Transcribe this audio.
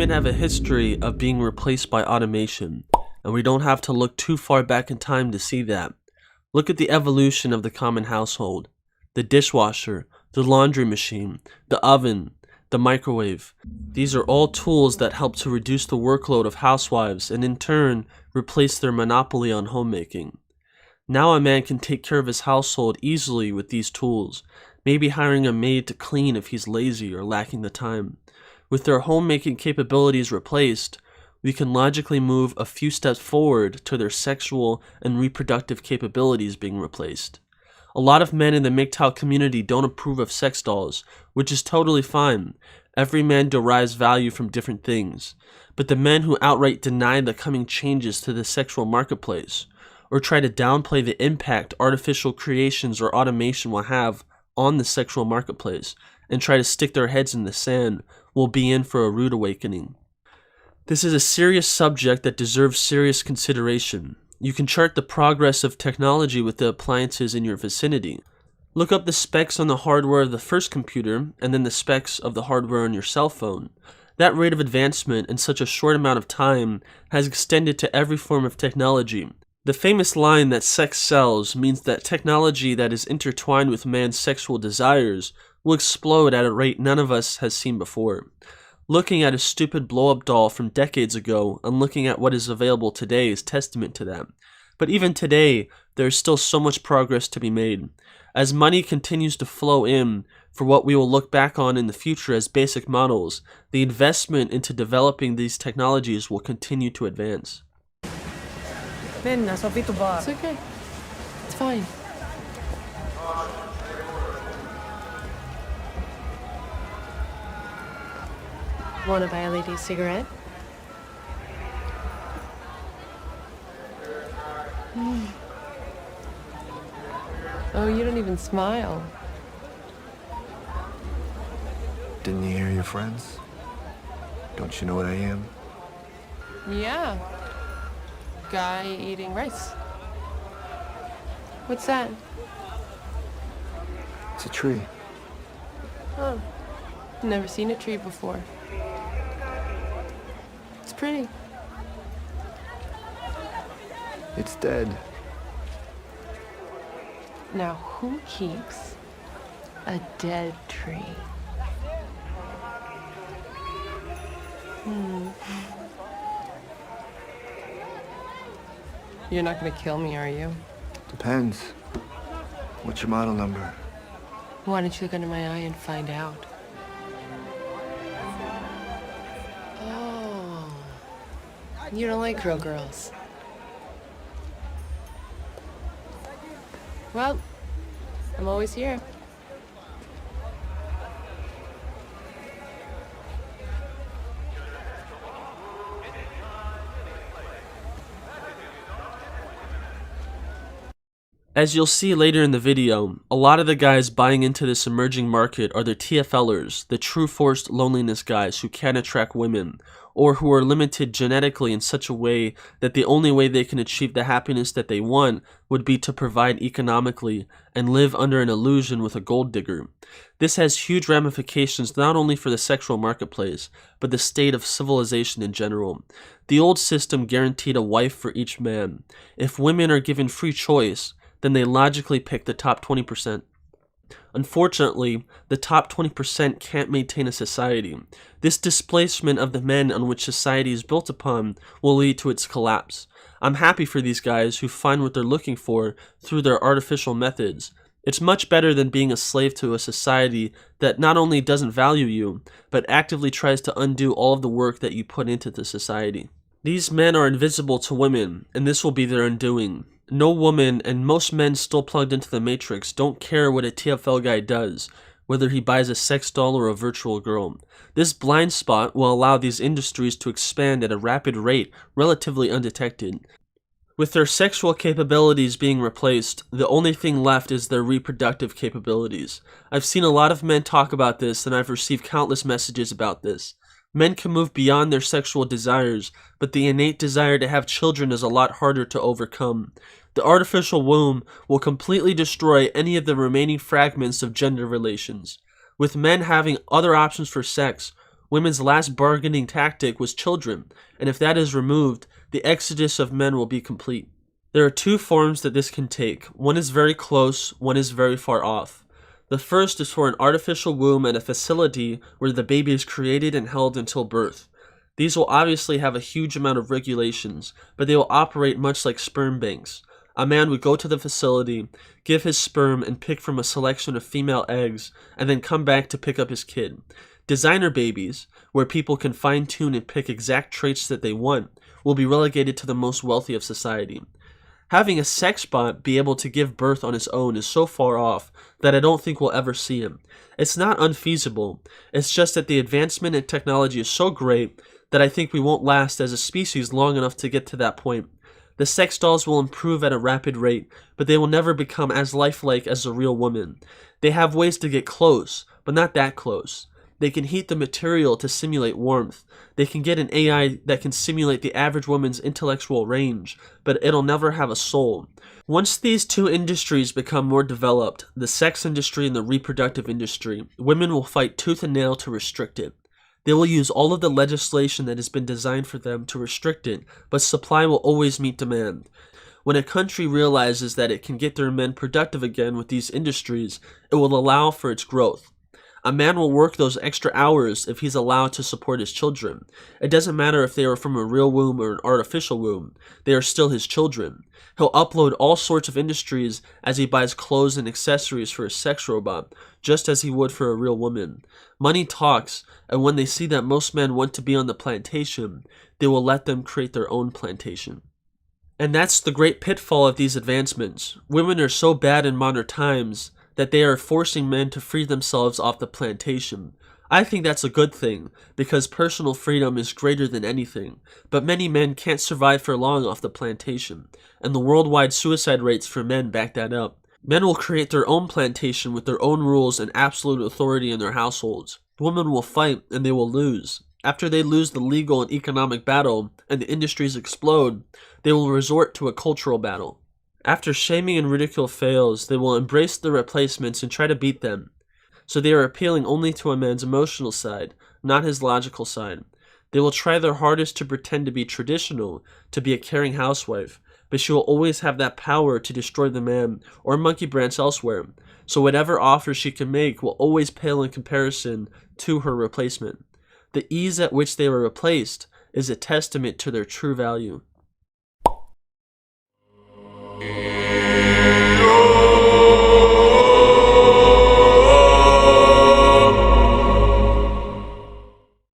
Women have a history of being replaced by automation, and we don't have to look too far back in time to see that. Look at the evolution of the common household. The dishwasher, the laundry machine, the oven, the microwave. These are all tools that help to reduce the workload of housewives and in turn replace their monopoly on homemaking. Now a man can take care of his household easily with these tools, maybe hiring a maid to clean if he's lazy or lacking the time. With their homemaking capabilities replaced, we can logically move a few steps forward to their sexual and reproductive capabilities being replaced. A lot of men in the MGTOW community don't approve of sex dolls, which is totally fine. Every man derives value from different things. But the men who outright deny the coming changes to the sexual marketplace, or try to downplay the impact artificial creations or automation will have on the sexual marketplace, and try to stick their heads in the sand, will be in for a rude awakening. This is a serious subject that deserves serious consideration. You can chart the progress of technology with the appliances in your vicinity. Look up the specs on the hardware of the first computer and then the specs of the hardware on your cell phone. That rate of advancement in such a short amount of time has extended to every form of technology. The famous line that sex sells means that technology that is intertwined with man's sexual desires will explode at a rate none of us has seen before. Looking at a stupid blow-up doll from decades ago and looking at what is available today is testament to that. But even today, there is still so much progress to be made. As money continues to flow in for what we will look back on in the future as basic models, the investment into developing these technologies will continue to advance. Ben, nasa pito bar. It's okay. It's fine. Want to buy a lady a cigarette? Oh, you don't even smile. Didn't you hear your friends? Don't you know what I am? Yeah. Guy eating rice. What's that? It's a tree. Oh. Never seen a tree before. It's pretty. It's dead. Now, who keeps a dead tree? You're not gonna kill me, are you? Depends. What's your model number? Why don't you look under my eye and find out? Oh. You don't like real girls. Well, I'm always here. As you'll see later in the video, a lot of the guys buying into this emerging market are the TFLers, the true forced loneliness guys who can't attract women, or who are limited genetically in such a way that the only way they can achieve the happiness that they want would be to provide economically and live under an illusion with a gold digger. This has huge ramifications not only for the sexual marketplace, but the state of civilization in general. The old system guaranteed a wife for each man. If women are given free choice, then they logically pick the top 20%. Unfortunately, the top 20% can't maintain a society. This displacement of the men on which society is built upon will lead to its collapse. I'm happy for these guys who find what they're looking for through their artificial methods. It's much better than being a slave to a society that not only doesn't value you, but actively tries to undo all of the work that you put into the society. These men are invisible to women, and this will be their undoing. No woman, and most men still plugged into the matrix, don't care what a TFL guy does, whether he buys a sex doll or a virtual girl. This blind spot will allow these industries to expand at a rapid rate, relatively undetected. With their sexual capabilities being replaced, the only thing left is their reproductive capabilities. I've seen a lot of men talk about this, and I've received countless messages about this. Men can move beyond their sexual desires, but the innate desire to have children is a lot harder to overcome. The artificial womb will completely destroy any of the remaining fragments of gender relations. With men having other options for sex, Women's last bargaining tactic was children, and if that is removed, the exodus of men will be complete. There are two forms that this can take. One is very close, one is very far off. The first is for an artificial womb and a facility where the baby is created and held until birth. These will obviously have a huge amount of regulations, but they will operate much like sperm banks. A man would go to the facility, give his sperm, and pick from a selection of female eggs, and then come back to pick up his kid. Designer babies, where people can fine-tune and pick exact traits that they want, will be relegated to the most wealthy of society. Having a sex bot be able to give birth on his own is so far off that I don't think we'll ever see him. It's not unfeasible, it's just that the advancement in technology is so great that I think we won't last as a species long enough to get to that point. The sex dolls will improve at a rapid rate, but they will never become as lifelike as a real woman. They have ways to get close, but not that close. They can heat the material to simulate warmth. They can get an AI that can simulate the average woman's intellectual range, but it'll never have a soul. Once these two industries become more developed, the sex industry and the reproductive industry, women will fight tooth and nail to restrict it. They will use all of the legislation that has been designed for them to restrict it, but supply will always meet demand. When a country realizes that it can get their men productive again with these industries, it will allow for its growth. A man will work those extra hours if he's allowed to support his children. It doesn't matter if they are from a real womb or an artificial womb, they are still his children. He'll upload all sorts of industries as he buys clothes and accessories for a sex robot, just as he would for a real woman. Money talks, and when they see that most men want to be on the plantation, they will let them create their own plantation. And that's the great pitfall of these advancements. Women are so bad in modern times that they are forcing men to free themselves off the plantation. I think that's a good thing, because personal freedom is greater than anything, but many men can't survive for long off the plantation, and the worldwide suicide rates for men back that up. Men will create their own plantation with their own rules and absolute authority in their households. Women will fight, and they will lose. After they lose the legal and economic battle, and the industries explode, they will resort to a cultural battle. After shaming and ridicule fails, they will embrace the replacements and try to beat them. So they are appealing only to a man's emotional side, not his logical side. They will try their hardest to pretend to be traditional, to be a caring housewife, but she will always have that power to destroy the man or monkey branch elsewhere. So whatever offer she can make will always pale in comparison to her replacement. The ease at which they were replaced is a testament to their true value.